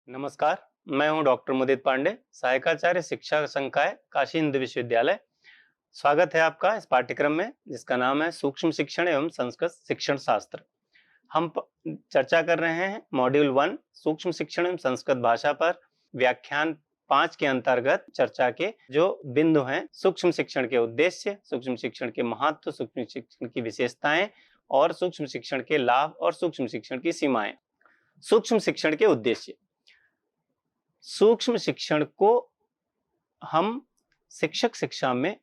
नमस्कार। मैं हूं डॉक्टर मुदित पांडे, सहायकाचार्य शिक्षा संकाय काशी हिंदू विश्वविद्यालय। स्वागत है आपका इस पाठ्यक्रम में जिसका नाम है सूक्ष्म शिक्षण एवं संस्कृत शिक्षण शास्त्र। हम चर्चा कर रहे हैं मॉड्यूल 1 सूक्ष्म शिक्षण एवं संस्कृत भाषा पर। व्याख्यान 5 के अंतर्गत चर्चा के जो बिंदु हैं, सूक्ष्म शिक्षण के उद्देश्य, सूक्ष्म शिक्षण के महत्व, सूक्ष्म शिक्षण की विशेषताएं और सूक्ष्म शिक्षण के लाभ और सूक्ष्म शिक्षण की सीमाएं। सूक्ष्म शिक्षण के उद्देश्य। सूक्ष्म शिक्षण को हम शिक्षक शिक्षा में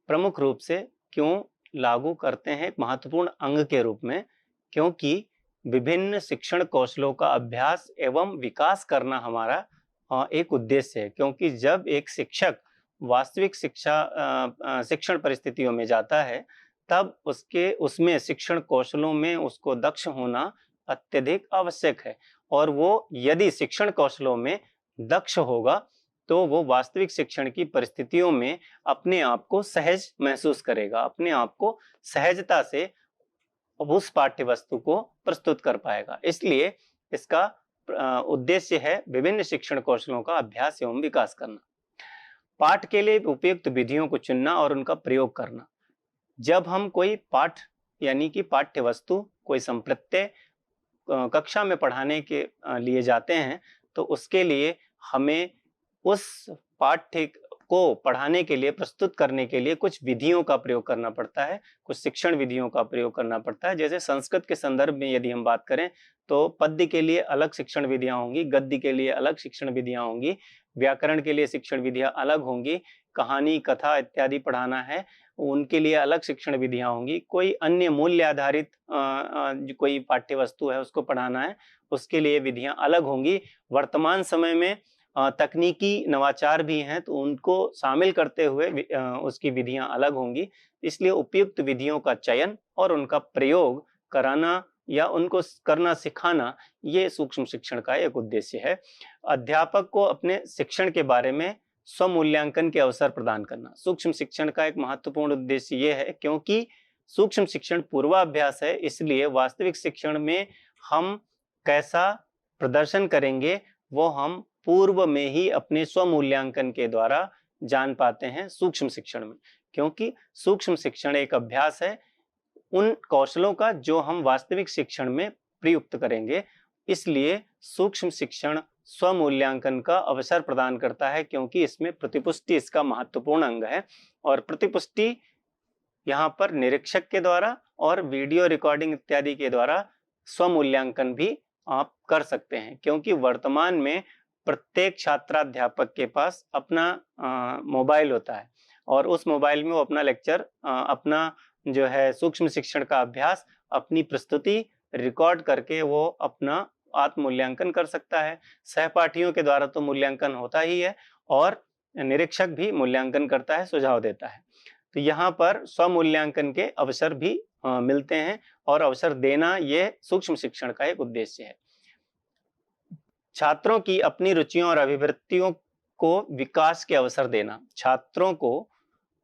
प्रमुख रूप से क्यों लागू करते हैं, एक महत्वपूर्ण अंग के रूप में, क्योंकि विभिन्न शिक्षण कौशलों का अभ्यास एवं विकास करना हमारा एक उद्देश्य है। क्योंकि जब एक शिक्षक वास्तविक शिक्षण परिस्थितियों में जाता है, तब उसमें शिक्षण कौशलों में उसको दक्ष होना अत्यधिक आवश्यक है। और वो यदि शिक्षण कौशलों में दक्ष होगा तो वो वास्तविक शिक्षण की परिस्थितियों में अपने आप को सहज महसूस करेगा, अपने आप को सहजता से उस पाठ्य वस्तु को प्रस्तुत कर पाएगा। इसलिए इसका उद्देश्य है विभिन्न शिक्षण कौशलों का अभ्यास एवं विकास करना। पाठ के लिए उपयुक्त विधियों को चुनना और उनका प्रयोग करना। जब हम कोई पाठ यानी कि पाठ्य वस्तु, कोई संप्रत्यय कक्षा में पढ़ाने के लिए जाते हैं, तो उसके लिए हमें उस पाठ्य को पढ़ाने के लिए, प्रस्तुत करने के लिए कुछ विधियों का प्रयोग करना पड़ता है, कुछ शिक्षण विधियों का प्रयोग करना पड़ता है। जैसे संस्कृत के संदर्भ में यदि हम बात करें तो पद्य के लिए अलग शिक्षण विधियां होंगी, गद्य के लिए अलग शिक्षण विधियां होंगी, व्याकरण के लिए शिक्षण विधियां अलग होंगी, कहानी, कथा इत्यादि पढ़ाना है उनके लिए अलग शिक्षण विधियां होंगी, कोई अन्य मूल्य आधारित कोई पाठ्य वस्तु है उसको पढ़ाना है, उसके लिए विधियां अलग होंगी। वर्तमान समय में तकनीकी नवाचार भी हैं, तो उनको शामिल करते हुए उसकी विधियां अलग होंगी। इसलिए उपयुक्त विधियों का चयन और उनका प्रयोग कराना या उनको करना सिखाना, ये सूक्ष्म शिक्षण का एक उद्देश्य है। अध्यापक को अपने शिक्षण के बारे में स्वमूल्यांकन के अवसर प्रदान करना सूक्ष्म शिक्षण का एक महत्वपूर्ण उद्देश्य ये है, क्योंकि सूक्ष्म शिक्षण पूर्वाभ्यास है। इसलिए वास्तविक शिक्षण में हम कैसा प्रदर्शन करेंगे वो हम पूर्व में ही अपने स्वमूल्यांकन के द्वारा जान पाते हैं सूक्ष्म शिक्षण में। क्योंकि सूक्ष्म शिक्षण एक अभ्यास है उन कौशलों का जो हम वास्तविक शिक्षण में प्रयुक्त करेंगे। इसलिए सूक्ष्म शिक्षण स्वमूल्यांकन का अवसर प्रदान करता है, क्योंकि इसमें प्रतिपुष्टि इसका महत्वपूर्ण अंग है। और प्रतिपुष्टि यहाँ पर निरीक्षक के द्वारा और वीडियो रिकॉर्डिंग इत्यादि के द्वारा स्वमूल्यांकन भी आप कर सकते हैं। क्योंकि वर्तमान में प्रत्येक छात्राध्यापक के पास अपना मोबाइल होता है और उस मोबाइल में वो अपना लेक्चर, अपना जो है सूक्ष्म शिक्षण का अभ्यास, अपनी प्रस्तुति रिकॉर्ड करके वो अपना आत्म मूल्यांकन कर सकता है। सहपाठियों के द्वारा तो मूल्यांकन होता ही है और निरीक्षक भी मूल्यांकन करता है, सुझाव देता है। तो यहाँ पर स्वमूल्यांकन के अवसर भी मिलते हैं और अवसर देना ये सूक्ष्म शिक्षण का एक उद्देश्य है। छात्रों की अपनी रुचियों और अभिवृत्तियों को विकास के अवसर देना। छात्रों को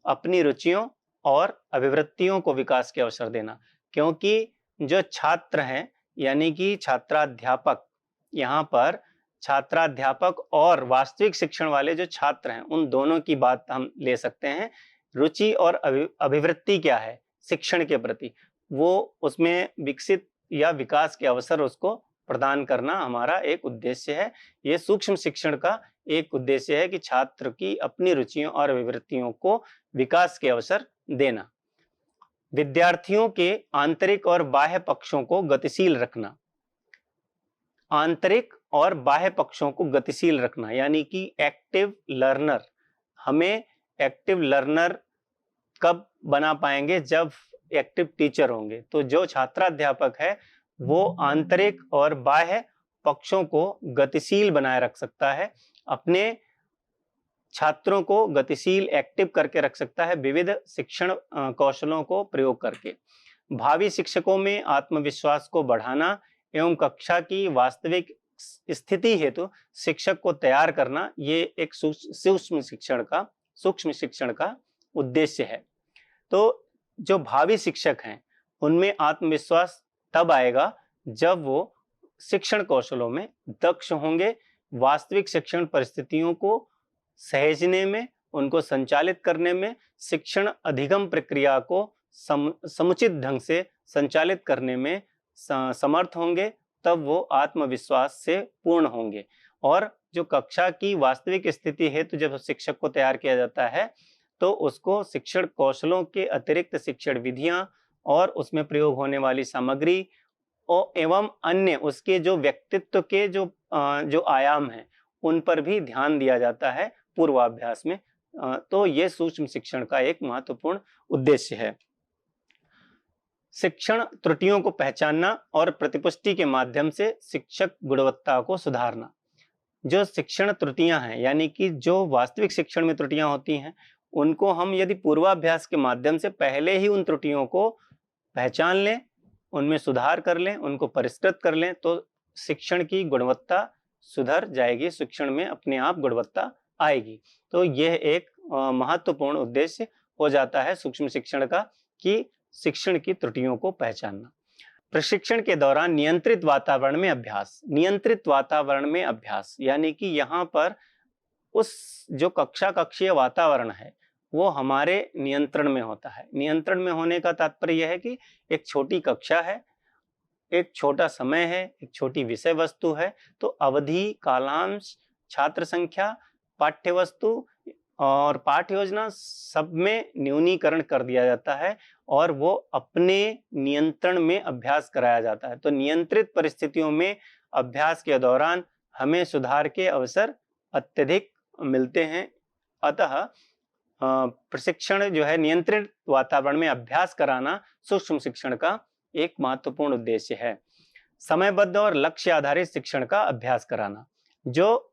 अपनी रुचियों और अभिवृत्तियों को विकास के अवसर देना, क्योंकि जो छात्र हैं यानी कि छात्राध्यापक, यहाँ पर छात्राध्यापक और वास्तविक शिक्षण वाले जो छात्र हैं उन दोनों की बात हम ले सकते हैं। रुचि और अभिवृत्ति क्या है शिक्षण के प्रति, वो उसमें विकसित या विकास के अवसर उसको प्रदान करना हमारा एक उद्देश्य है। ये सूक्ष्म शिक्षण का एक उद्देश्य है कि छात्र की अपनी रुचियों और अभिवृत्तियों को विकास के अवसर देना। विद्यार्थियों के आंतरिक और बाह्य पक्षों को गतिशील रखना। आंतरिक और बाह्य पक्षों को गतिशील रखना यानी कि एक्टिव लर्नर। हमें एक्टिव लर्नर कब बना पाएंगे? जब एक्टिव टीचर होंगे। तो जो छात्राध्यापक है वो आंतरिक और बाह्य पक्षों को गतिशील बनाए रख सकता है, अपने छात्रों को गतिशील, एक्टिव करके रख सकता है विविध शिक्षण कौशलों को प्रयोग करके। भावी शिक्षकों में आत्मविश्वास को बढ़ाना एवं कक्षा की वास्तविक स्थिति हेतु शिक्षक को तैयार करना, ये एक सूक्ष्म शिक्षण का उद्देश्य है। तो जो भावी शिक्षक हैं उनमें आत्मविश्वास तब आएगा जब वो शिक्षण कौशलों में दक्ष होंगे, वास्तविक शिक्षण परिस्थितियों को सहेजने में, उनको संचालित करने में, शिक्षण अधिगम प्रक्रिया को समुचित ढंग से संचालित करने में समर्थ होंगे, तब वो आत्मविश्वास से पूर्ण होंगे। और जो कक्षा की वास्तविक स्थिति है, तो जब शिक्षक को तैयार किया जाता है तो उसको शिक्षण कौशलों के अतिरिक्त शिक्षण विधियां और उसमें प्रयोग होने वाली सामग्री और एवं अन्य उसके जो व्यक्तित्व के जो आयाम हैं, उन पर भी ध्यान दिया जाता है पूर्वाभ्यास में। तो ये सूक्ष्म शिक्षण का एक महत्वपूर्ण उद्देश्य है। शिक्षण त्रुटियों को पहचानना और प्रतिपुष्टि के माध्यम से शिक्षक गुणवत्ता को सुधारना। जो शिक्षण त्रुटियां हैं, यानी कि जो वास्तविक शिक्षण में त्रुटियां होती हैं, उनको हम यदि पूर्वाभ्यास के माध्यम से पहले ही उन त्रुटियों को पहचान लें, उनमें सुधार कर लें, उनको परिष्कृत कर लें, तो शिक्षण की गुणवत्ता सुधर जाएगी, शिक्षण में अपने आप गुणवत्ता आएगी। तो यह एक महत्वपूर्ण उद्देश्य हो जाता है सूक्ष्म शिक्षण का, कि शिक्षण की त्रुटियों को पहचानना। प्रशिक्षण के दौरान नियंत्रित वातावरण में अभ्यास। नियंत्रित वातावरण में अभ्यास यानी कि यहाँ पर उस जो कक्षीय वातावरण है वो हमारे नियंत्रण में होता है। नियंत्रण में होने का तात्पर्य यह है कि एक छोटी कक्षा है, एक छोटा समय है, एक छोटी विषय वस्तु है, तो अवधि, कालांश, छात्र संख्या, पाठ्य वस्तु और पाठ्य योजना सब में न्यूनीकरण कर दिया जाता है और वो अपने नियंत्रण में अभ्यास कराया जाता है। तो नियंत्रित परिस्थितियों में अभ्यास के दौरान हमें सुधार के अवसर अत्यधिक मिलते हैं। अतः प्रशिक्षण जो है, नियंत्रित वातावरण में अभ्यास कराना सूक्ष्म शिक्षण का एक महत्वपूर्ण उद्देश्य है। समयबद्ध और लक्ष्य आधारित शिक्षण का अभ्यास कराना। जो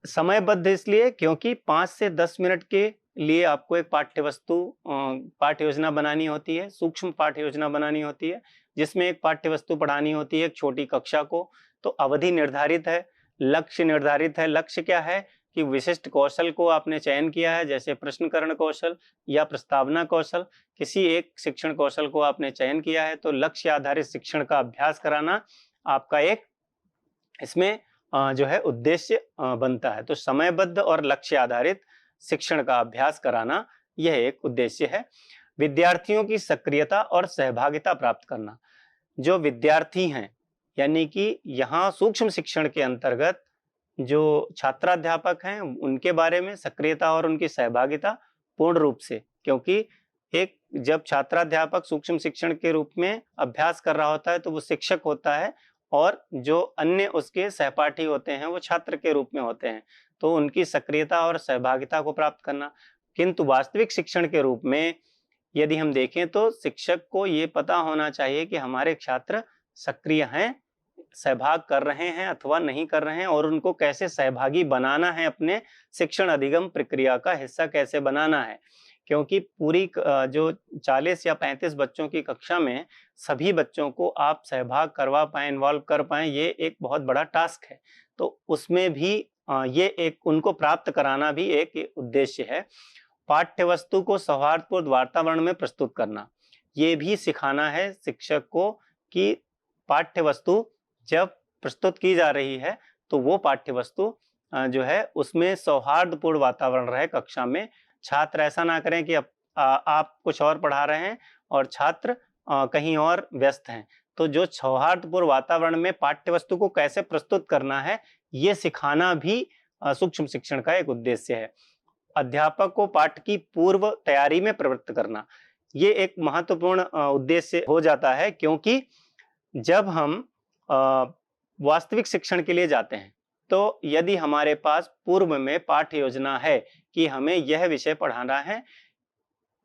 समयबद्ध इसलिए क्योंकि 5 से 10 मिनट के लिए आपको एक पाठ्य योजना बनानी होती है, सूक्ष्म पाठ्य योजना बनानी होती है, जिसमें एक पाठ्य वस्तु पढ़ानी होती है एक छोटी कक्षा को। तो अवधि निर्धारित है, लक्ष्य निर्धारित है। लक्ष्य क्या है कि विशिष्ट कौशल को आपने चयन किया है, जैसे प्रश्नकरण कौशल या प्रस्तावना कौशल, किसी एक शिक्षण कौशल को आपने चयन किया है। तो लक्ष्य आधारित शिक्षण का अभ्यास कराना आपका एक इसमें जो है उद्देश्य बनता है। तो समयबद्ध और लक्ष्य आधारित शिक्षण का अभ्यास कराना यह एक उद्देश्य है। विद्यार्थियों की सक्रियता और सहभागिता प्राप्त करना। जो विद्यार्थी हैं, यानी कि यहाँ सूक्ष्म शिक्षण के अंतर्गत जो छात्राध्यापक हैं, उनके बारे में सक्रियता और उनकी सहभागिता पूर्ण रूप से, क्योंकि एक जब छात्राध्यापक सूक्ष्म शिक्षण के रूप में अभ्यास कर रहा होता है तो वो शिक्षक होता है और जो अन्य उसके सहपाठी होते हैं वो छात्र के रूप में होते हैं। तो उनकी सक्रियता और सहभागिता को प्राप्त करना। किंतु वास्तविक शिक्षण के रूप में यदि हम देखें तो शिक्षक को ये पता होना चाहिए कि हमारे छात्र सक्रिय हैं, सहभाग कर रहे हैं अथवा नहीं कर रहे हैं, और उनको कैसे सहभागी बनाना है, अपने शिक्षण अधिगम प्रक्रिया का हिस्सा कैसे बनाना है। क्योंकि पूरी जो 40 या 35 बच्चों की कक्षा में सभी बच्चों को आप सहभाग करवा पाएं, इन्वॉल्व कर पाएं, ये एक बहुत बड़ा टास्क है। तो उसमें भी ये एक उनको प्राप्त कराना भी एक उद्देश्य है। पाठ्य वस्तु को सौहार्दपूर्ण वातावरण में प्रस्तुत करना, ये भी सिखाना है शिक्षक को कि पाठ्य वस्तु जब प्रस्तुत की जा रही है तो वो पाठ्य वस्तु जो है उसमें सौहार्दपूर्ण वातावरण रहे कक्षा में। छात्र ऐसा ना करें कि आप कुछ और पढ़ा रहे हैं और छात्र कहीं और व्यस्त हैं। तो जो सौहार्दपूर्ण वातावरण में पाठ्य वस्तु को कैसे प्रस्तुत करना है, ये सिखाना भी सूक्ष्म शिक्षण का एक उद्देश्य है। अध्यापक को पाठ की पूर्व तैयारी में प्रवृत्त करना, ये एक महत्वपूर्ण उद्देश्य हो जाता है, क्योंकि जब हम वास्तविक शिक्षण के लिए जाते हैं तो यदि हमारे पास पूर्व में पाठ्य योजना है कि हमें यह विषय पढ़ाना है,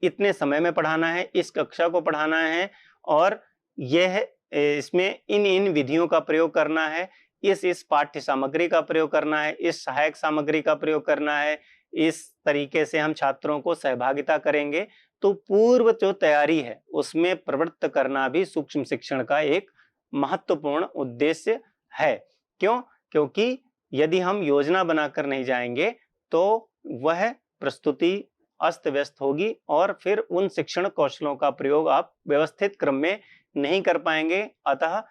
इतने समय में पढ़ाना है, इस कक्षा को पढ़ाना है और यह इसमें इन विधियों का प्रयोग करना है, इस पाठ्य सामग्री का प्रयोग करना है, इस सहायक सामग्री का प्रयोग करना है, इस तरीके से हम छात्रों को सहभागिता करेंगे, तो पूर्व जो तैयारी है उसमें प्रवृत्त करना भी सूक्ष्म शिक्षण का एक महत्वपूर्ण उद्देश्य है। क्यों? क्योंकि यदि हम योजना बनाकर नहीं जाएंगे तो वह प्रस्तुति अस्त व्यस्त होगी और फिर उन शिक्षण कौशलों का प्रयोग आप व्यवस्थित क्रम में नहीं कर पाएंगे। अतः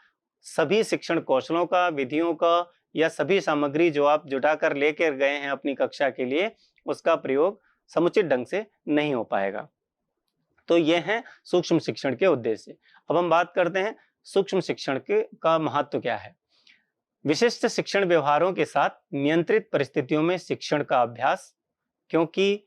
सभी शिक्षण कौशलों का, विधियों का या सभी सामग्री जो आप जुटा कर लेकर गए हैं अपनी कक्षा के लिए, उसका प्रयोग समुचित ढंग से नहीं हो पाएगा। तो ये हैं सूक्ष्म शिक्षण के उद्देश्य। अब हम बात करते हैं सूक्ष्म शिक्षण के का महत्व क्या है। विशिष्ट शिक्षण व्यवहारों के साथ नियंत्रित परिस्थितियों में शिक्षण का अभ्यास, क्योंकि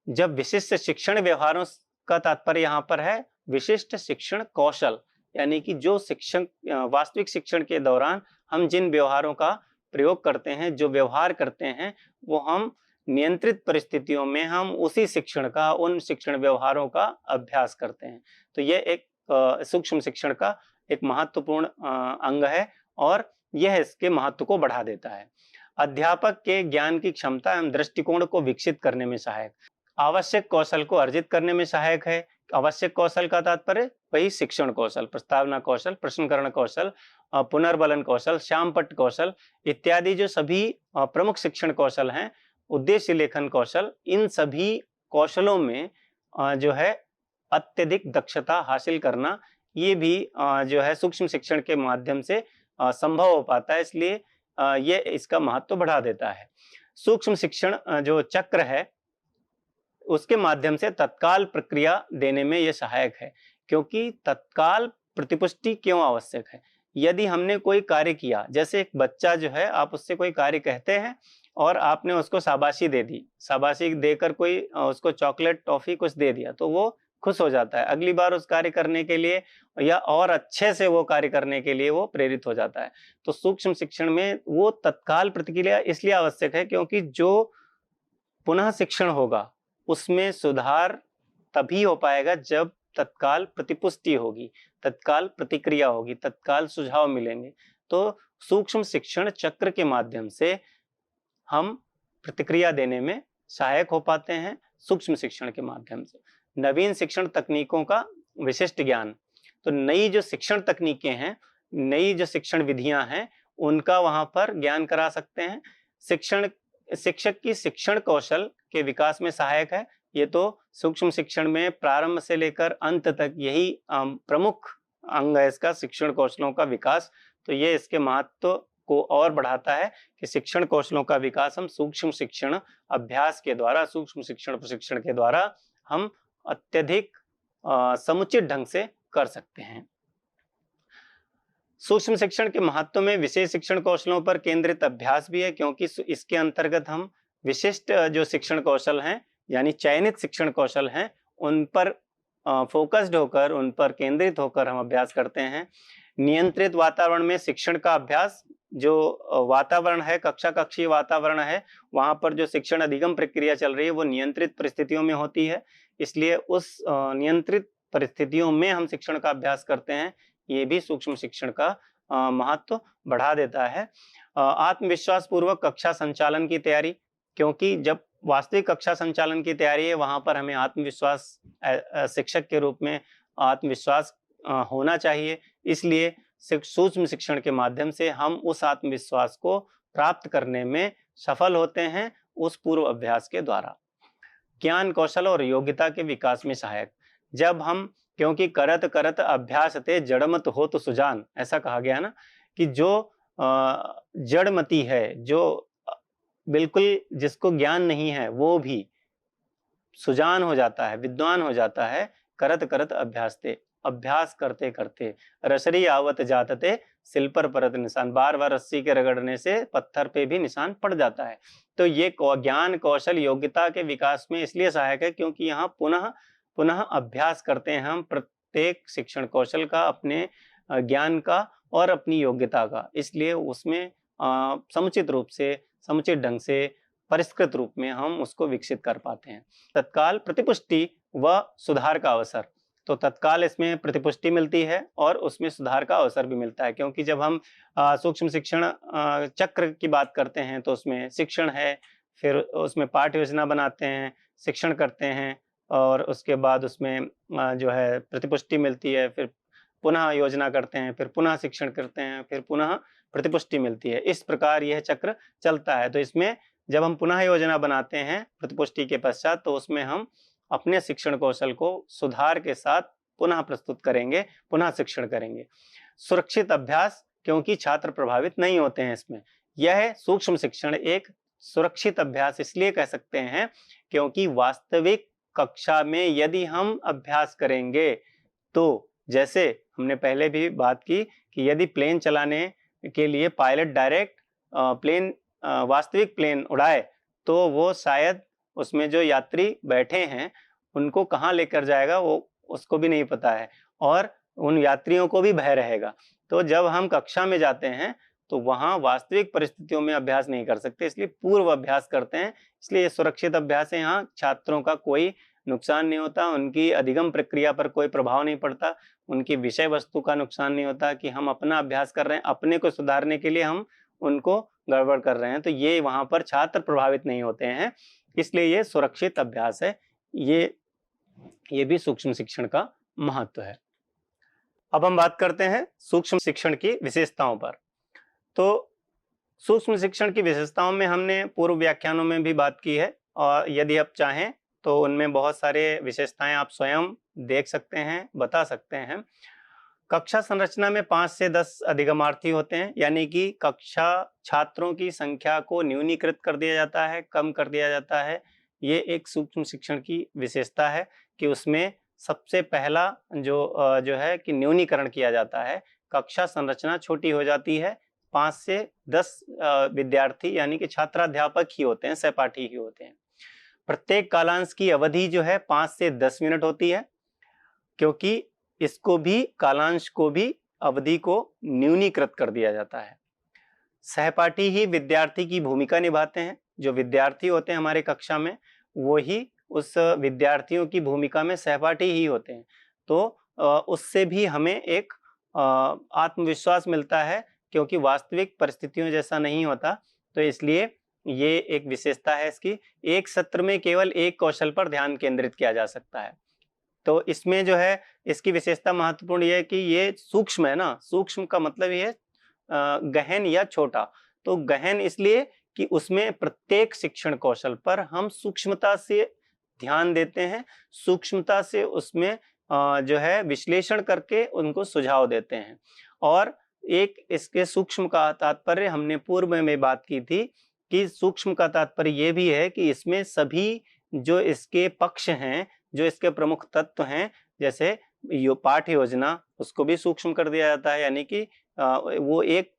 जब विशिष्ट शिक्षण व्यवहारों का तात्पर्य यहाँ पर है विशिष्ट शिक्षण कौशल, यानी कि जो शिक्षण वास्तविक शिक्षण के दौरान हम जिन व्यवहारों का प्रयोग करते हैं, जो व्यवहार करते हैं, वो हम नियंत्रित परिस्थितियों में हम उसी शिक्षण का, उन शिक्षण व्यवहारों का अभ्यास करते हैं। तो ये एक सूक्ष्म शिक्षण का एक महत्वपूर्ण अंग है और यह इसके महत्व को बढ़ा देता है। अध्यापक के ज्ञान की क्षमता एवं दृष्टिकोण को विकसित करने में सहायक, आवश्यक कौशल को अर्जित करने में सहायक है। आवश्यक कौशल का तात्पर्य वही शिक्षण कौशल, प्रस्तावना कौशल, प्रश्नकरण कौशल, पुनर्बलन कौशल, श्यामपट्ट कौशल इत्यादि जो सभी प्रमुख शिक्षण कौशल हैं, उद्देश्य लेखन कौशल, इन सभी कौशलों में जो है अत्यधिक दक्षता हासिल करना, ये भी जो है सूक्ष्म शिक्षण के माध्यम से संभव हो पाता है। इसलिए ये इसका महत्व बढ़ा देता है। सूक्ष्म शिक्षण जो चक्र है, उसके माध्यम से तत्काल प्रक्रिया देने में यह सहायक है। क्योंकि तत्काल प्रतिपुष्टि क्यों आवश्यक है? यदि हमने कोई कार्य किया, जैसे एक बच्चा जो है, आप उससे कोई कार्य कहते हैं और आपने उसको शाबाशी दे दी, शाबाशी देकर कोई उसको चॉकलेट, टॉफी कुछ दे दिया, तो वो खुश हो जाता है। अगली बार उस कार्य करने के लिए या और अच्छे से वो कार्य करने के लिए वो प्रेरित हो जाता है। तो सूक्ष्म शिक्षण में वो तत्काल प्रतिक्रिया इसलिए आवश्यक है क्योंकि जो पुनः शिक्षण होगा उसमें सुधार तभी हो पाएगा जब तत्काल प्रतिपुष्टि होगी, तत्काल प्रतिक्रिया होगी, तत्काल सुझाव मिलेंगे। तो सूक्ष्म शिक्षण चक्र के माध्यम से हम प्रतिक्रिया देने में सहायक हो पाते हैं, सूक्ष्म शिक्षण के माध्यम से। नवीन शिक्षण तकनीकों का विशिष्ट ज्ञान, तो नई जो शिक्षण तकनीकें हैं, नई जो शिक्षण विधियां हैं, उनका वहां पर ज्ञान करा सकते हैं। शिक्षक की शिक्षण कौशल के विकास में सहायक है। ये तो सूक्ष्म शिक्षण में प्रारंभ से लेकर अंत तक यही प्रमुख अंग है इसका, शिक्षण कौशलों का विकास। तो ये इसके महत्व को और बढ़ाता है कि शिक्षण कौशलों का विकास हम सूक्ष्म शिक्षण अभ्यास के द्वारा, सूक्ष्म शिक्षण प्रशिक्षण के द्वारा हम अत्यधिक समुचित ढंग से कर सकते हैं। सूक्ष्म शिक्षण के महत्व में विशेष शिक्षण कौशलों पर केंद्रित अभ्यास भी है, क्योंकि इसके अंतर्गत हम विशिष्ट जो शिक्षण कौशल हैं, यानी चयनित शिक्षण कौशल हैं, उन पर फोकस्ड होकर, उन पर केंद्रित होकर हम अभ्यास करते हैं। नियंत्रित वातावरण में शिक्षण का अभ्यास, जो वातावरण है, कक्षा कक्षीय वातावरण है, वहां पर जो शिक्षण अधिगम प्रक्रिया चल रही है वो नियंत्रित परिस्थितियों में होती है, इसलिए उस नियंत्रित परिस्थितियों में हम शिक्षण का अभ्यास करते हैं। ये भी सूक्ष्म शिक्षण का महत्व बढ़ा देता है। आत्मविश्वास पूर्वक कक्षा संचालन की तैयारी, क्योंकि जब वास्तविक कक्षा संचालन की तैयारी है, वहां पर हमें आत्मविश्वास, शिक्षक के रूप में आत्मविश्वास होना चाहिए। इसलिए सूक्ष्म शिक्षण के माध्यम से हम उस आत्मविश्वास को प्राप्त करने में सफल होते हैं, उस पूर्व अभ्यास के द्वारा। ज्ञान कौशल और योग्यता के विकास में सहायक, जब हम, क्योंकि करत करत अभ्यास ते जड़मत हो तो सुजान, ऐसा कहा गया ना, कि जो जड़मती है, जो बिल्कुल जिसको ज्ञान नहीं है, वो भी सुजान हो जाता है, विद्वान हो जाता है। करत करत अभ्यास ते, अभ्यास करते करते, रसरी आवत जातते सिल पर परत निशान, बार बार रस्सी के रगड़ने से पत्थर पे भी निशान पड़ जाता है। तो ये ज्ञान कौशल योग्यता के विकास में इसलिए सहायक है क्योंकि यहाँ पुनः पुनः अभ्यास करते हैं हम प्रत्येक शिक्षण कौशल का, अपने ज्ञान का और अपनी योग्यता का, इसलिए उसमें समुचित रूप से, समुचित ढंग से, परिष्कृत रूप में हम उसको विकसित कर पाते हैं। तत्काल प्रतिपुष्टि व सुधार का अवसर, तो तत्काल इसमें प्रतिपुष्टि मिलती है और उसमें सुधार का अवसर भी मिलता है, क्योंकि जब हम सूक्ष्म शिक्षण चक्र की बात करते हैं तो उसमें शिक्षण है, फिर उसमें पाठ्य योजना बनाते हैं, शिक्षण करते हैं, और उसके बाद उसमें जो है प्रतिपुष्टि मिलती है, फिर पुनः योजना करते हैं, फिर पुनः शिक्षण करते हैं, फिर पुनः प्रतिपुष्टि मिलती है। इस प्रकार यह चक्र चलता है। तो इसमें जब हम पुनः योजना बनाते हैं प्रतिपुष्टि के पश्चात, तो उसमें हम अपने शिक्षण कौशल को सुधार के साथ पुनः प्रस्तुत करेंगे, पुनः शिक्षण करेंगे। सुरक्षित अभ्यास, क्योंकि छात्र प्रभावित नहीं होते हैं इसमें, यह सूक्ष्म शिक्षण एक सुरक्षित अभ्यास इसलिए कह सकते हैं क्योंकि वास्तविक कक्षा में यदि हम अभ्यास करेंगे तो जैसे हमने पहले भी बात की कि यदि प्लेन चलाने के लिए पायलट डायरेक्ट वास्तविक प्लेन उड़ाए तो वो शायद उसमें जो यात्री बैठे हैं उनको कहाँ लेकर जाएगा वो उसको भी नहीं पता है और उन यात्रियों को भी भय रहेगा। तो जब हम कक्षा में जाते हैं तो वहां वास्तविक परिस्थितियों में अभ्यास नहीं कर सकते, इसलिए पूर्व अभ्यास करते हैं। इसलिए ये सुरक्षित अभ्यास है। यहाँ छात्रों का कोई नुकसान नहीं होता, उनकी अधिगम प्रक्रिया पर कोई प्रभाव नहीं पड़ता, उनकी विषय वस्तु का नुकसान नहीं होता कि हम अपना अभ्यास कर रहे हैं, अपने को सुधारने के लिए हम उनको गड़बड़ कर रहे हैं, तो ये वहां पर छात्र प्रभावित नहीं होते हैं। इसलिए ये सुरक्षित अभ्यास है। ये भी सूक्ष्म शिक्षण का महत्व है। अब हम बात करते हैं सूक्ष्म शिक्षण की विशेषताओं पर। तो सूक्ष्म शिक्षण की विशेषताओं में हमने पूर्व व्याख्यानों में भी बात की है और यदि आप चाहें तो उनमें बहुत सारे विशेषताएं आप स्वयं देख सकते हैं, बता सकते हैं। कक्षा संरचना में 5 से 10 अधिगमार्थी होते हैं, यानी कि कक्षा छात्रों की संख्या को न्यूनीकृत कर दिया जाता है, कम कर दिया जाता है। ये एक सूक्ष्म शिक्षण की विशेषता है कि उसमें सबसे पहला जो है कि न्यूनीकरण किया जाता है, कक्षा संरचना छोटी हो जाती है। 5 से 10 विद्यार्थी यानी कि छात्राध्यापक ही होते हैं, सहपाठी ही होते हैं। प्रत्येक कालांश की अवधि जो है 5 से 10 मिनट होती है, क्योंकि इसको भी कालांश को भी अवधि को न्यूनीकृत कर दिया जाता है। सहपाठी ही विद्यार्थी की भूमिका निभाते हैं। जो विद्यार्थी होते हैं हमारे कक्षा में वो ही उस विद्यार्थियों की भूमिका में सहपाठी ही होते हैं। तो उससे भी हमें एक आत्मविश्वास मिलता है, क्योंकि वास्तविक परिस्थितियों जैसा नहीं होता। तो इसलिए ये एक विशेषता है इसकी। एक सत्र में केवल एक कौशल पर ध्यान केंद्रित किया जा सकता है। तो इसमें जो है इसकी विशेषता महत्वपूर्ण ये है कि ये सूक्ष्म है ना। सूक्ष्म का मतलब ये है गहन या छोटा। तो गहन इसलिए कि उसमें प्रत्येक शिक्षण कौशल पर हम सूक्ष्मता से ध्यान देते हैं, सूक्ष्मता से उसमें जो है विश्लेषण करके उनको सुझाव देते हैं। और एक इसके सूक्ष्म का तात्पर्य हमने पूर्व में बात की थी कि सूक्ष्म का तात्पर्य ये भी है कि इसमें सभी जो इसके पक्ष हैं, जो इसके प्रमुख तत्व हैं, जैसे यो पाठ्य योजना, उसको भी सूक्ष्म कर दिया जाता है, यानी कि वो एक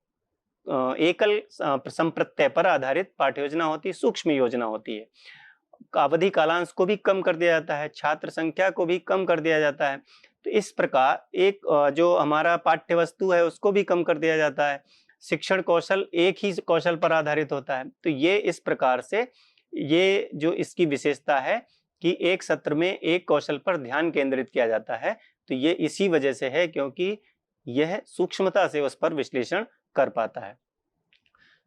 एकल संप्रत्यय पर आधारित पाठ्य योजना होती है, सूक्ष्म योजना होती है। अवधि कालांश को भी कम कर दिया जाता है, छात्र संख्या को भी कम कर दिया जाता है। तो इस प्रकार एक जो हमारा पाठ्य वस्तु है उसको भी कम कर दिया जाता है। शिक्षण कौशल एक ही कौशल पर आधारित होता है। तो ये इस प्रकार से ये जो इसकी विशेषता है कि एक सत्र में एक कौशल पर ध्यान केंद्रित किया जाता है। तो ये इसी वजह से है क्योंकि यह सूक्ष्मता से उस पर विश्लेषण कर पाता है।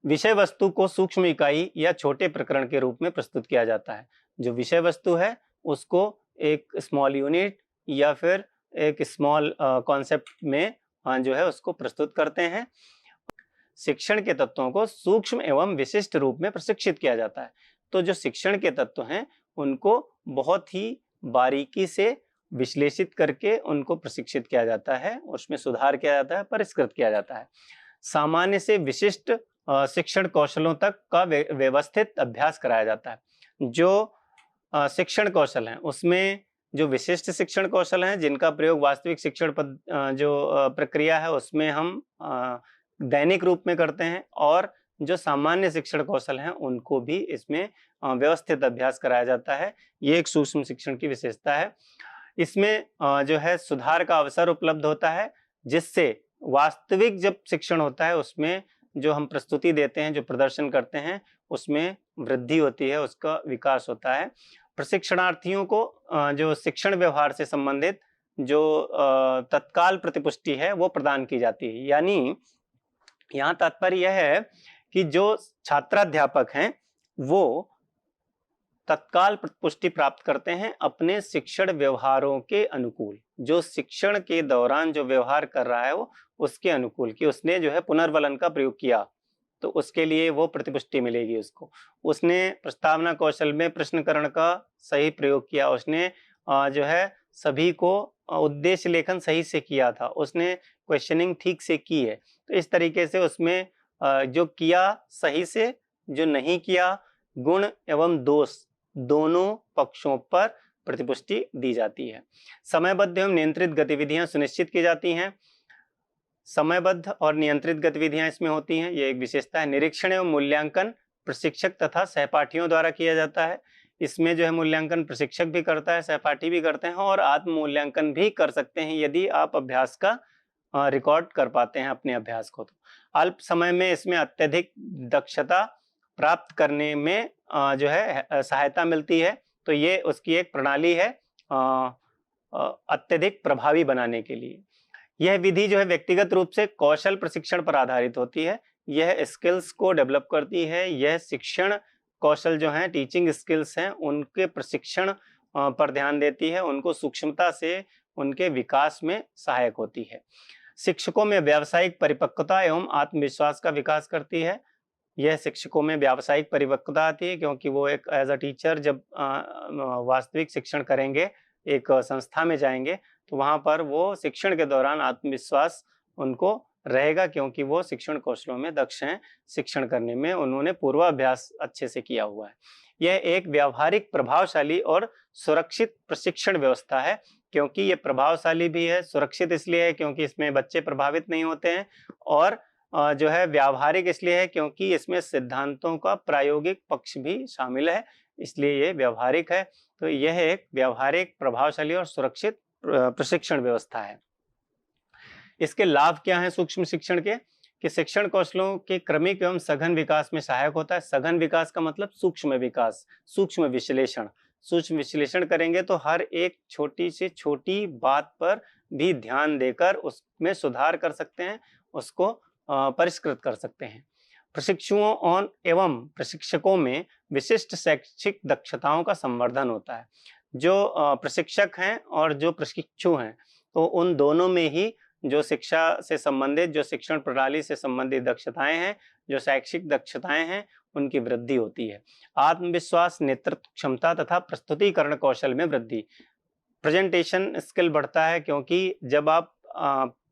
विषय वस्तु को सूक्ष्म इकाई या छोटे प्रकरण के रूप में प्रस्तुत किया जाता है। जो विषय वस्तु है उसको एक स्मॉल यूनिट या फिर एक स्मॉल कॉन्सेप्ट में जो है उसको प्रस्तुत करते हैं। शिक्षण के तत्वों को सूक्ष्म एवं विशिष्ट रूप में प्रशिक्षित किया जाता है। तो जो शिक्षण के तत्व हैं उनको बहुत ही बारीकी से विश्लेषित करके उनको प्रशिक्षित किया जाता है, उसमें सुधार किया जाता है, परिष्कृत किया जाता है। सामान्य से विशिष्ट शिक्षण कौशलों तक का व्यवस्थित अभ्यास कराया जाता है। जो शिक्षण कौशल हैं उसमें जो विशिष्ट शिक्षण कौशल हैं जिनका प्रयोग वास्तविक शिक्षण प्रक्रिया है उसमें हम दैनिक रूप में करते हैं, और जो सामान्य शिक्षण कौशल हैं उनको भी इसमें व्यवस्थित अभ्यास कराया जाता है। ये एक सूक्ष्म शिक्षण की विशेषता है। इसमें जो है सुधार का अवसर उपलब्ध होता है, जिससे वास्तविक जब शिक्षण होता है उसमें जो हम प्रस्तुति देते हैं, जो प्रदर्शन करते हैं, उसमें वृद्धि होती है, उसका विकास होता है। प्रशिक्षणार्थियों को जो शिक्षण व्यवहार से संबंधित जो तत्काल प्रतिपुष्टि है वो प्रदान की जाती है। यानी यहाँ तात्पर्य यह है कि जो छात्राध्यापक हैं वो तत्काल पुष्टि प्राप्त करते हैं अपने शिक्षण व्यवहारों के अनुकूल। जो शिक्षण के दौरान जो व्यवहार कर रहा है वो उसके अनुकूल, कि उसने जो है पुनर्वलन का प्रयोग किया तो उसके लिए वो प्रतिपुष्टि मिलेगी उसको। उसने प्रस्तावना कौशल में प्रश्नकरण का सही प्रयोग किया, उसने जो है सभी को उद्देश्य लेखन सही से किया था, उसने क्वेश्चनिंग ठीक से की है, तो इस तरीके से उसमें जो किया सही से, जो नहीं किया, गुण एवं दोष दोनों पक्षों पर प्रतिपुष्टि दी जाती है। समयबद्ध एवं नियंत्रित गतिविधियां सुनिश्चित की जाती हैं। समयबद्ध और नियंत्रित गतिविधियां इसमें होती हैं, ये एक विशेषता है। निरीक्षण एवं मूल्यांकन प्रशिक्षक तथा सहपाठियों द्वारा किया जाता है। इसमें जो है मूल्यांकन प्रशिक्षक भी करता है, सहपाठी भी करते हैं और आत्म मूल्यांकन भी कर सकते हैं यदि आप अभ्यास का रिकॉर्ड कर पाते हैं अपने अभ्यास को। तो अल्प समय में इसमें अत्यधिक दक्षता प्राप्त करने में जो है सहायता मिलती है। तो ये उसकी एक प्रणाली है अत्यधिक प्रभावी बनाने के लिए। यह विधि जो है व्यक्तिगत रूप से कौशल प्रशिक्षण पर आधारित होती है। यह स्किल्स को डेवलप करती है। यह शिक्षण कौशल जो है, टीचिंग स्किल्स हैं, उनके प्रशिक्षण पर ध्यान देती है, उनको सूक्ष्मता से उनके विकास में सहायक होती है। शिक्षकों में व्यावसायिक परिपक्वता एवं आत्मविश्वास का विकास करती है। यह शिक्षकों में व्यावसायिक परिपक्वता आती है क्योंकि वो एक एज अ टीचर जब वास्तविक शिक्षण करेंगे, एक संस्था में जाएंगे, तो वहां पर वो शिक्षण के दौरान आत्मविश्वास उनको रहेगा क्योंकि वो शिक्षण कौशलों में दक्ष हैं, शिक्षण करने में उन्होंने पूर्वाभ्यास अच्छे से किया हुआ है। यह एक व्यावहारिक, प्रभावशाली और सुरक्षित प्रशिक्षण व्यवस्था है। क्योंकि ये प्रभावशाली भी है, सुरक्षित इसलिए है क्योंकि इसमें बच्चे प्रभावित नहीं होते हैं, और जो है व्यावहारिक इसलिए है क्योंकि इसमें सिद्धांतों का प्रायोगिक पक्ष भी शामिल है, इसलिए ये व्यावहारिक है। तो यह एक व्यावहारिक, प्रभावशाली और सुरक्षित प्रशिक्षण व्यवस्था है। इसके लाभ क्या हैं सूक्ष्म शिक्षण के? कि शिक्षण कौशलों के क्रमिक एवं सघन विकास में सहायक होता है। सघन विकास का मतलब सूक्ष्म विकास, सूक्ष्म विश्लेषण। सूक्ष्म विश्लेषण करेंगे तो हर एक छोटी से छोटी बात पर भी ध्यान देकर उसमें सुधार कर सकते हैं, उसको परिष्कृत कर सकते हैं। प्रशिक्षुओं और एवं प्रशिक्षकों में विशिष्ट शैक्षिक दक्षताओं का संवर्धन होता है। जो प्रशिक्षक हैं और जो प्रशिक्षु हैं, तो उन दोनों में ही जो शिक्षा से संबंधित, जो शिक्षण प्रणाली से संबंधित दक्षताएं हैं, जो शैक्षिक दक्षताएं हैं, उनकी वृद्धि होती है। आत्मविश्वास, नेतृत्व क्षमता तथा प्रस्तुतिकरण कौशल में वृद्धि। प्रेजेंटेशन स्किल बढ़ता है क्योंकि जब आप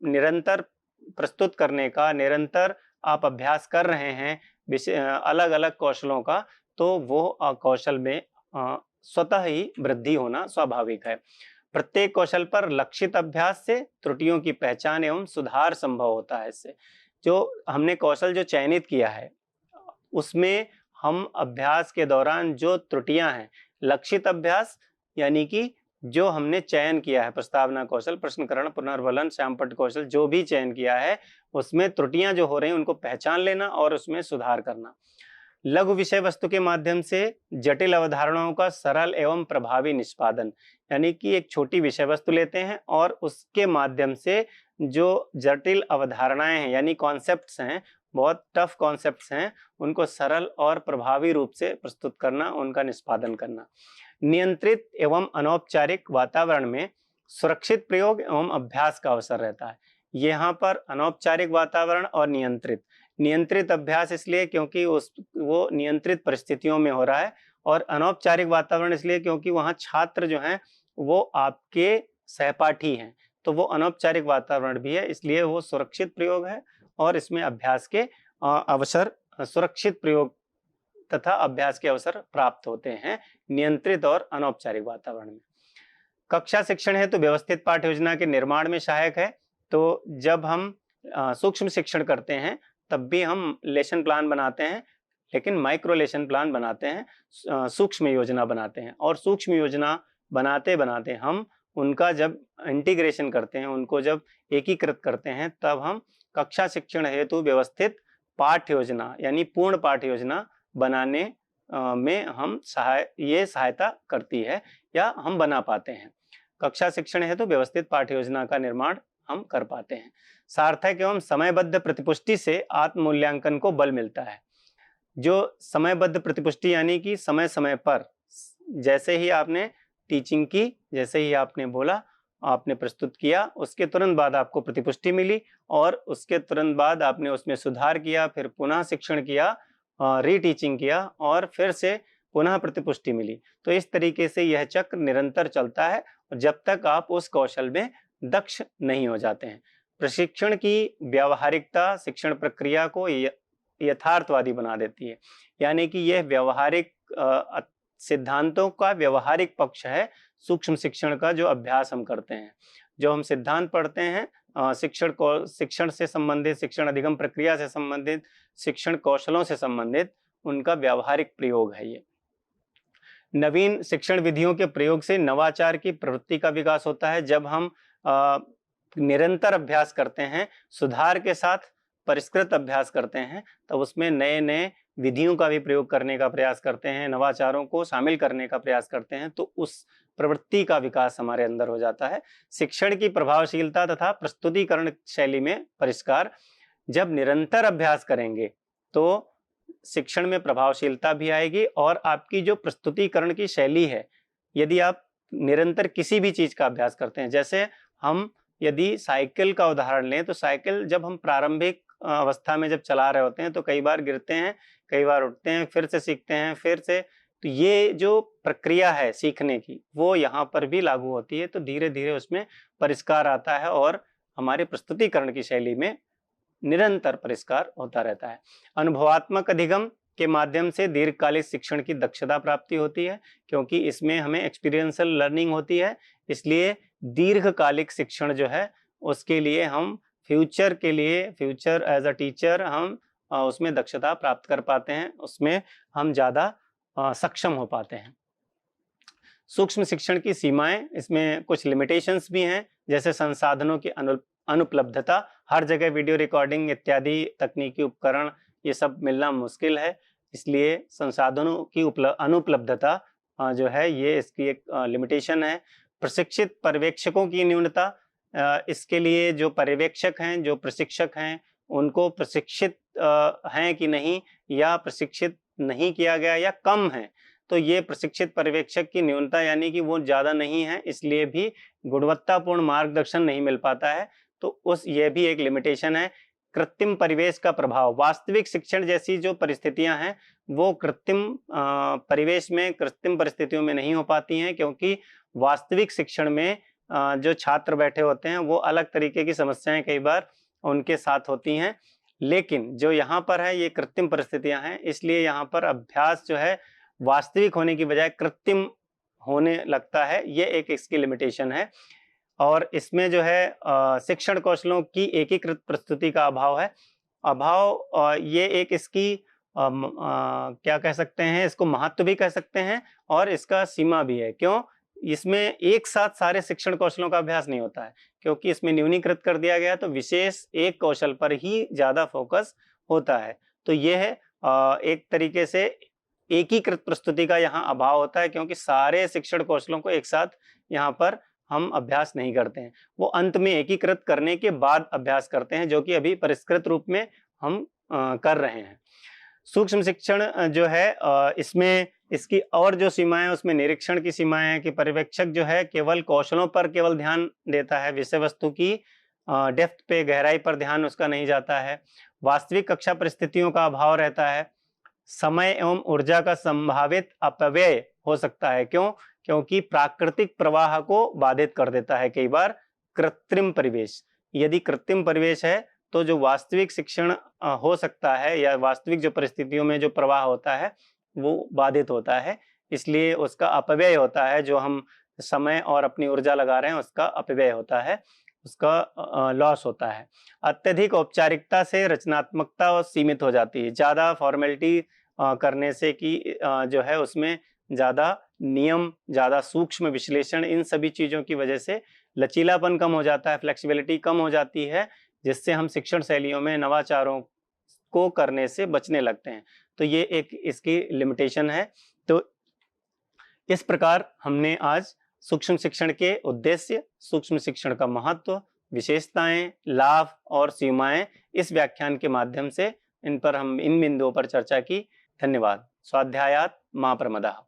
निरंतर प्रस्तुत करने का, निरंतर आप अभ्यास कर रहे हैं अलग अलग कौशलों का, तो वो कौशल में स्वतः ही वृद्धि होना स्वाभाविक है। प्रत्येक कौशल पर लक्षित अभ्यास से त्रुटियों की पहचान एवं सुधार संभव होता है। इससे जो हमने कौशल जो चयनित किया है, उसमें हम अभ्यास के दौरान जो त्रुटियां हैं, लक्षित अभ्यास यानी कि जो हमने चयन किया है, प्रस्तावना कौशल, प्रश्नकरण, पुनर्वलन, श्यामपट्ट कौशल, जो भी चयन किया है, उसमें त्रुटियां जो हो रही हैं उनको पहचान लेना और उसमें सुधार करना। लघु विषय वस्तु के माध्यम से जटिल अवधारणाओं का सरल एवं प्रभावी निष्पादन, यानी कि एक छोटी विषय वस्तु लेते हैं और उसके माध्यम से जो जटिल अवधारणाएं हैं, यानी कॉन्सेप्ट्स हैं, बहुत टफ कॉन्सेप्ट्स हैं, उनको सरल और प्रभावी रूप से प्रस्तुत करना, उनका निष्पादन करना। नियंत्रित एवं अनौपचारिक वातावरण में सुरक्षित प्रयोग एवं अभ्यास का अवसर रहता है। यहाँ पर अनौपचारिक वातावरण और नियंत्रित अभ्यास इसलिए क्योंकि वो नियंत्रित परिस्थितियों में हो रहा है, और अनौपचारिक वातावरण इसलिए क्योंकि वहाँ छात्र जो हैं वो आपके सहपाठी हैं, तो वो अनौपचारिक वातावरण भी है, इसलिए वो सुरक्षित प्रयोग है और इसमें अभ्यास के अवसर, सुरक्षित प्रयोग तथा अभ्यास के अवसर प्राप्त होते हैं नियंत्रित और अनौपचारिक वातावरण में। कक्षा शिक्षण है तो व्यवस्थित पाठ योजना के निर्माण में सहायक है। तो जब हम सूक्ष्म शिक्षण करते हैं तब भी हम लेसन प्लान बनाते हैं, लेकिन माइक्रो लेसन प्लान बनाते हैं, सूक्ष्म योजना बनाते हैं, और सूक्ष्म योजना बनाते बनाते हम उनका जब इंटीग्रेशन करते हैं, उनको जब एकीकृत करते हैं, तब हम कक्षा शिक्षण हेतु व्यवस्थित पाठ योजना यानी पूर्ण पाठ योजना बनाने में हम सहायता करती है या हम बना पाते हैं। कक्षा शिक्षण हेतु व्यवस्थित पाठ योजना का निर्माण हम कर पाते हैं। सार्थक एवं समयबद्ध प्रतिपुष्टि से आत्म मूल्यांकन को बल मिलता है। जो समयबद्ध प्रतिपुष्टि यानी कि समय समय पर, जैसे ही आपने टीचिंग की, जैसे ही आपने बोला, आपने प्रस्तुत किया, उसके तुरंत बाद आपको प्रतिपुष्टि मिली और उसके तुरंत बाद आपने उसमें सुधार किया, फिर पुनः शिक्षण किया, रीटीचिंग किया और फिर से पुनः प्रतिपुष्टि मिली। तो इस तरीके से यह चक्र निरंतर चलता है जब तक आप उस कौशल में दक्ष नहीं हो जाते हैं। प्रशिक्षण की व्यावहारिकता शिक्षण प्रक्रिया को यथार्थवादी बना देती है। यानी कि यह व्यवहारिक सिद्धांतों का व्यवहारिक पक्ष है सूक्ष्म शिक्षण का, जो अभ्यास हम करते हैं। जो हम सिद्धांत पढ़ते हैं, शिक्षण से संबंधित, शिक्षण अधिगम प्रक्रिया से संबंधित, शिक्षण कौशलों से संबंधित, उनका व्यवहारिक प्रयोग है ये। नवीन शिक्षण विधियों के प्रयोग से नवाचार की प्रवृत्ति का विकास होता है। जब हम निरंतर अभ्यास करते हैं, सुधार के साथ परिष्कृत अभ्यास करते हैं, तब उसमें नए नए विधियों का भी प्रयोग करने का प्रयास करते हैं, नवाचारों को शामिल करने का प्रयास करते हैं, तो उस प्रवृत्ति का विकास हमारे अंदर हो जाता है। शिक्षण की प्रभावशीलता तथा प्रस्तुतिकरण शैली में परिष्कार। जब निरंतर अभ्यास करेंगे तो शिक्षण में प्रभावशीलता भी आएगी, और आपकी जो प्रस्तुतिकरण की शैली है, यदि आप निरंतर किसी भी चीज का अभ्यास करते हैं, जैसे हम यदि साइकिल का उदाहरण लें, तो साइकिल जब हम प्रारंभिक अवस्था में जब चला रहे होते हैं तो कई बार गिरते हैं, कई बार उठते हैं, फिर से सीखते हैं, फिर से, तो ये जो प्रक्रिया है सीखने की, वो यहाँ पर भी लागू होती है। तो धीरे धीरे उसमें परिष्कार आता है और हमारे प्रस्तुतिकरण की शैली में निरंतर परिष्कार होता रहता है। अनुभवात्मक अधिगम के माध्यम से दीर्घकालिक शिक्षण की दक्षता प्राप्ति होती है, क्योंकि इसमें हमें एक्सपीरियंशियल लर्निंग होती है। इसलिए दीर्घकालिक शिक्षण जो है उसके लिए हम फ्यूचर एज अ टीचर हम उसमें दक्षता प्राप्त कर पाते हैं, उसमें हम ज्यादा सक्षम हो पाते हैं। सूक्ष्म शिक्षण की सीमाएं, इसमें कुछ लिमिटेशंस भी हैं, जैसे संसाधनों की अनुपलब्धता। हर जगह वीडियो रिकॉर्डिंग इत्यादि तकनीकी उपकरण ये सब मिलना मुश्किल है, इसलिए संसाधनों की अनुपलब्धता जो है ये इसकी एक लिमिटेशन है। प्रशिक्षित पर्यवेक्षकों की न्यूनता, इसके लिए जो पर्यवेक्षक हैं, जो प्रशिक्षक हैं, उनको प्रशिक्षित हैं कि नहीं, या प्रशिक्षित नहीं किया गया या कम है, तो ये प्रशिक्षित पर्यवेक्षक की न्यूनता, यानी कि वो ज्यादा नहीं है, इसलिए भी गुणवत्तापूर्ण मार्गदर्शन नहीं मिल पाता है। तो ये भी एक लिमिटेशन है। कृत्रिम परिवेश का प्रभाव, वास्तविक शिक्षण जैसी जो परिस्थितियां हैं वो कृत्रिम परिवेश में, कृत्रिम परिस्थितियों में नहीं हो पाती हैं, क्योंकि वास्तविक शिक्षण में जो छात्र बैठे होते हैं वो अलग तरीके की समस्याएं कई बार उनके साथ होती हैं। लेकिन जो यहाँ पर है ये कृत्रिम परिस्थितियां हैं, इसलिए यहाँ पर अभ्यास जो है वास्तविक होने की बजाय कृत्रिम होने लगता है, ये एक इसकी लिमिटेशन है। और इसमें जो है शिक्षण कौशलों की एकीकृत प्रस्तुति का अभाव ये एक इसकी क्या कह सकते हैं, इसको महत्व भी कह सकते हैं और इसका सीमा भी है। क्यों? इसमें एक साथ सारे शिक्षण कौशलों का अभ्यास नहीं होता है, क्योंकि इसमें न्यूनीकृत कर दिया गया, तो विशेष एक कौशल पर ही ज्यादा फोकस होता है। तो ये है एक तरीके से एकीकृत प्रस्तुति का यहाँ अभाव होता है, क्योंकि सारे शिक्षण कौशलों को एक साथ यहाँ पर हम अभ्यास नहीं करते हैं, वो अंत में एकीकृत करने के बाद अभ्यास करते हैं, जो कि अभी परिष्कृत रूप में हम कर रहे हैं। सूक्ष्म शिक्षण जो है इसमें इसकी और जो सीमाएं, उसमें निरीक्षण की सीमाएं हैं कि पर्यवेक्षक जो है केवल कौशलों पर केवल ध्यान देता है, विषय वस्तु की डेप्थ पे, गहराई पर ध्यान उसका नहीं जाता है। वास्तविक कक्षा परिस्थितियों का अभाव रहता है। समय एवं ऊर्जा का संभावित अपव्यय हो सकता है। क्यों? क्योंकि प्राकृतिक प्रवाह को बाधित कर देता है कई बार कृत्रिम परिवेश। यदि कृत्रिम परिवेश है तो जो वास्तविक शिक्षण हो सकता है या वास्तविक जो परिस्थितियों में जो प्रवाह होता है वो बाधित होता है, इसलिए उसका अपव्यय होता है। जो हम समय और अपनी ऊर्जा लगा रहे हैं उसका अपव्यय होता है, उसका लॉस होता है। अत्यधिक औपचारिकता से रचनात्मकता सीमित हो जाती है। ज्यादा फॉर्मेलिटी करने से कि जो है उसमें ज्यादा नियम, ज्यादा सूक्ष्म विश्लेषण, इन सभी चीजों की वजह से लचीलापन कम हो जाता है, फ्लेक्सिबिलिटी कम हो जाती है, जिससे हम शिक्षण शैलियों में नवाचारों को करने से बचने लगते हैं। तो ये एक इसकी लिमिटेशन है। तो इस प्रकार हमने आज सूक्ष्म शिक्षण के उद्देश्य, सूक्ष्म शिक्षण का महत्व, विशेषताएं, लाभ और सीमाएं इस व्याख्यान के माध्यम से इन बिंदुओं पर चर्चा की। धन्यवाद। स्वाध्यायात् मा प्रमदः।